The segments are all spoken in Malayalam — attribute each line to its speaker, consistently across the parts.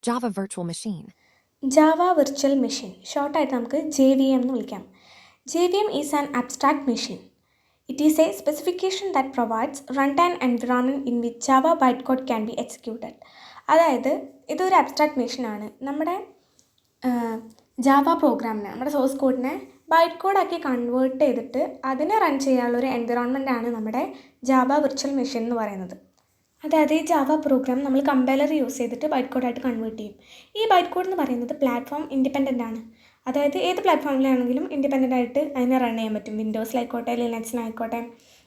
Speaker 1: Java Virtual Machine.
Speaker 2: Java Virtual Machine, ഷോർട്ടായിട്ട് നമുക്ക് JVM എന്ന് വിളിക്കാം. JVM is an abstract machine. It is a specification that provides runtime environment in which Java bytecode can be executed. അതായത് ഇതൊരു അബ്സ്ട്രാക്ട് മെഷീനാണ്. നമ്മുടെ ജാവ പ്രോഗ്രാമിനെ, നമ്മുടെ സോഴ്സ് കോഡിനെ ബൈറ്റ് കോഡാക്കി കൺവേർട്ട് ചെയ്തിട്ട് അതിനെ റൺ ചെയ്യാനുള്ളൊരു എൻവിറോൺമെൻറ്റാണ് നമ്മുടെ ജാവ വിർച്വൽ മെഷീൻ എന്ന് പറയുന്നത്. അതായത് ഈ ജാവ പ്രോഗ്രാം നമ്മൾ കമ്പൈലർ യൂസ് ചെയ്തിട്ട് ബൈറ്റ് കോഡായിട്ട് കൺവേർട്ട് ചെയ്യും. ഈ ബൈറ്റ് കോഡ് എന്ന് പറയുന്നത് പ്ലാറ്റ്ഫോം ഇൻഡിപെൻഡൻ്റ് ആണ്. അതായത് ഏത് പ്ലാറ്റ്ഫോമിലാണെങ്കിലും ഇൻഡിപെൻഡൻ്റ് ആയിട്ട് അതിനെ റൺ ചെയ്യാൻ പറ്റും. വിൻഡോസിലായിക്കോട്ടെ, ലിനക്സിനായിക്കോട്ടെ,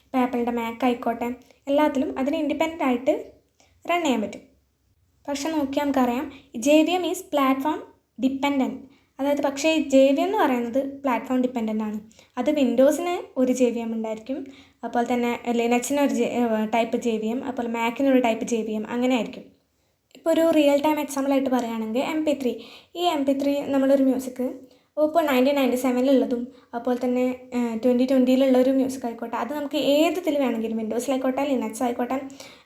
Speaker 2: ഇപ്പോൾ ആപ്പിളിൻ്റെ മാക്ക് ആയിക്കോട്ടെ, എല്ലാത്തിലും അതിന് ഇൻഡിപെൻഡൻ്റ് ആയിട്ട് റൺ ചെയ്യാൻ പറ്റും. പക്ഷെ നോക്കിയാൽ നമുക്കറിയാം JVM ഈസ് പ്ലാറ്റ്ഫോം ഡിപ്പെൻഡൻറ്റ്. അതായത് പക്ഷേ JVM എന്ന് പറയുന്നത് പ്ലാറ്റ്ഫോം ഡിപ്പെൻഡൻ്റ് ആണ്. അത് വിൻഡോസിന് ഒരു JVM ഉണ്ടായിരിക്കും, അതുപോലെ തന്നെ ലിനക്സിന് ഒരു ടൈപ്പ് JVM, അതുപോലെ മാക്കിനൊരു ടൈപ്പ് JVM, അങ്ങനെ ആയിരിക്കും. ഇപ്പോൾ ഒരു റിയൽ ടൈം എക്സാമ്പിളായിട്ട് പറയുകയാണെങ്കിൽ MP3. ഈ MP3 നമ്മളൊരു മ്യൂസിക് ഇപ്പോൾ 1997 അതുപോലെ തന്നെ 2020 ഒരു മ്യൂസിക് ആയിക്കോട്ടെ, അത് നമുക്ക് ഏതിൽ വേണമെങ്കിലും, വിൻഡോസിലായിക്കോട്ടെ, ലിനക്സ് ആയിക്കോട്ടെ,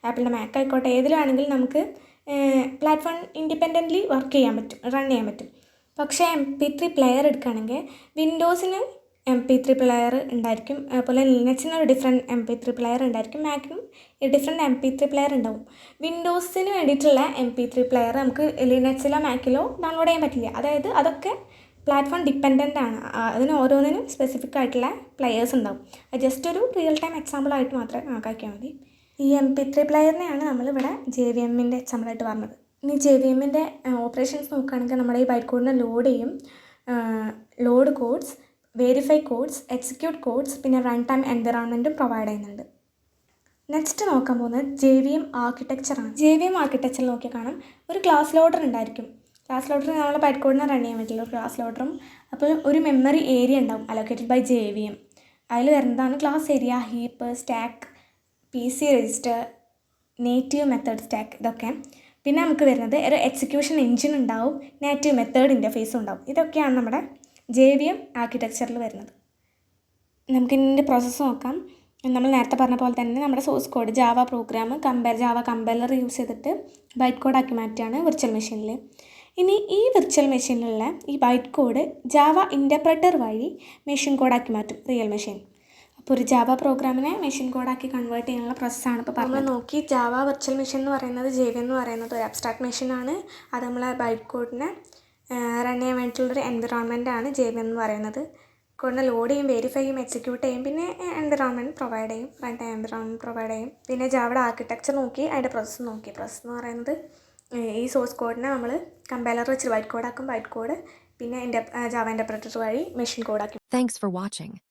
Speaker 2: ആപ്പിളിൻ്റെ മാക്ക് ആയിക്കോട്ടെ, ഏതിലാണെങ്കിലും നമുക്ക് പ്ലാറ്റ്ഫോം ഇൻഡിപെൻഡൻ്റ്ലി വർക്ക് ചെയ്യാൻ പറ്റും, റൺ ചെയ്യാൻ പറ്റും. പക്ഷേ MP3 പ്ലെയർ എടുക്കുകയാണെങ്കിൽ വിൻഡോസിന് MP3 പ്ലെയർ ഉണ്ടായിരിക്കും, അതുപോലെ ലിനക്സിന് ഒരു ഡിഫറെൻറ്റ് MP3 പ്ലെയർ ഉണ്ടായിരിക്കും, മാക്കിനും ഡിഫറെൻറ്റ് MP3 പ്ലെയർ ഉണ്ടാവും. വിൻഡോസിന് വേണ്ടിയിട്ടുള്ള MP3 പ്ലെയർ നമുക്ക് ലിനക്സിലോ മാക്കിലോ ഡൗൺലോഡ് ചെയ്യാൻ പറ്റില്ല. അതായത് അതൊക്കെ പ്ലാറ്റ്ഫോം ഡിപ്പെൻഡൻ്റ് ആണ്. അതിന് ഓരോന്നിനും സ്പെസിഫിക് ആയിട്ടുള്ള പ്ലെയേഴ്സ് ഉണ്ടാവും. അത് ജസ്റ്റ് ഒരു റിയൽ ടൈം എക്സാമ്പിളായിട്ട് മാത്രമേ കണക്കാക്കിയാൽ മതി. ഈ MP3 പ്ലെയറിനെയാണ് നമ്മളിവിടെ JVMൻ്റെ എക്സാമ്പിളായിട്ട് പറഞ്ഞത്. ഇനി JVMൻ്റെ ഓപ്പറേഷൻസ് നോക്കുകയാണെങ്കിൽ നമ്മുടെ ഈ ബൈറ്റ് കോഡിനെ ലോഡ് ചെയ്യും, load codes, verify codes, execute codes, പിന്നെ റൺ ടൈം എൻവിറോൺമെൻറ്റും പ്രൊവൈഡ് ചെയ്യുന്നുണ്ട്. നെക്സ്റ്റ് നോക്കാൻ പോകുന്നത് JVM ആർക്കിടെക്ചറാണ്. JVM ആർക്കിടെക്ചറിൽ നോക്കിയാൽ കാണാം ഒരു ക്ലാസ് ലോഡർ ഉണ്ടായിരിക്കും. ക്ലാസ് ലോഡർ നമ്മളെ ബൈറ്റ് കോഡിനെ റൺ ചെയ്യാൻ പറ്റില്ല, ഒരു ക്ലാസ് ലോഡറും. അപ്പോൾ ഒരു മെമ്മറി ഏരിയ ഉണ്ടാവും അലോക്കേറ്റഡ് ബൈ JVM. അതിൽ വരുന്നതാണ് class area, heap, stack, PC register, native method stack, ഇതൊക്കെ. പിന്നെ നമുക്ക് വരുന്നത് ഒരു എക്സിക്യൂഷൻ എഞ്ചിൻ ഉണ്ടാവും, നേറ്റീവ് മെത്തേഡ് ഇൻ്റർഫേസും ഉണ്ടാവും. ഇതൊക്കെയാണ് നമ്മുടെ JVM ആർക്കിടെക്ചറിൽ വരുന്നത്. നമുക്കിതിൻ്റെ പ്രോസസ്സ് നോക്കാം. നമ്മൾ നേരത്തെ പറഞ്ഞ പോലെ തന്നെ നമ്മുടെ source code Java program Java compiler use ചെയ്തിട്ട് ബൈറ്റ് കോഡാക്കി മാറ്റുകയാണ് വിർച്വൽ മെഷീനിൽ. ഇനി ഈ വിർച്വൽ മെഷീനിലുള്ള ഈ ബൈറ്റ് കോഡ് ജാവ ഇൻ്റർപ്രറ്റർ വഴി മെഷീൻ കോഡാക്കി മാറ്റും റിയൽ മെഷീൻ. അപ്പോൾ ഒരു ജാവ പ്രോഗ്രാമിനെ മെഷീൻ കോഡാക്കി കൺവേർട്ട് ചെയ്യാനുള്ള പ്രോസസ്സാണ് ഇപ്പോൾ പറഞ്ഞത്. നോക്കി ജാവ വിർച്വൽ മെഷീൻ എന്ന് പറയുന്നത്, JVM എന്ന് പറയുന്നത് ഒരു അബ്സ്ട്രാക്ട് മെഷീനാണ്. അത് നമ്മളെ ബൈറ്റ് കോഡിനെ റൺ ചെയ്യാൻ വേണ്ടിയിട്ടുള്ളൊരു എൻവിറോൺമെൻറ്റാണ് JVM എന്ന് പറയുന്നത്. കോഡിനെ ലോഡ് ചെയ്യും, വെരിഫൈ ചെയ്യും, എക്സിക്യൂട്ട് ചെയ്യും, പിന്നെ എൻവിറോൺമെൻറ്റ് പ്രൊവൈഡ് ചെയ്യും, റൺ ടൈം എൻവിറോൺമെൻറ്റ് പ്രൊവൈഡ് ചെയ്യും. പിന്നെ ജാവയുടെ ആർക്കിടെക്ചർ നോക്കി അതിൻ്റെ പ്രോസസ്സ് നോക്കി. പ്രോസസ്സ് എന്ന് പറയുന്നത് ഈ സോഴ്സ് കോഡിനെ നമ്മൾ കമ്പൈലർ വെച്ച് ബൈറ്റ് കോഡാക്കും, ബൈറ്റ് കോഡ് പിന്നെ ജാവ ഇൻ്റർപ്രറ്റർ വഴി മെഷീൻ കോഡാക്കും.
Speaker 1: Thanks for watching.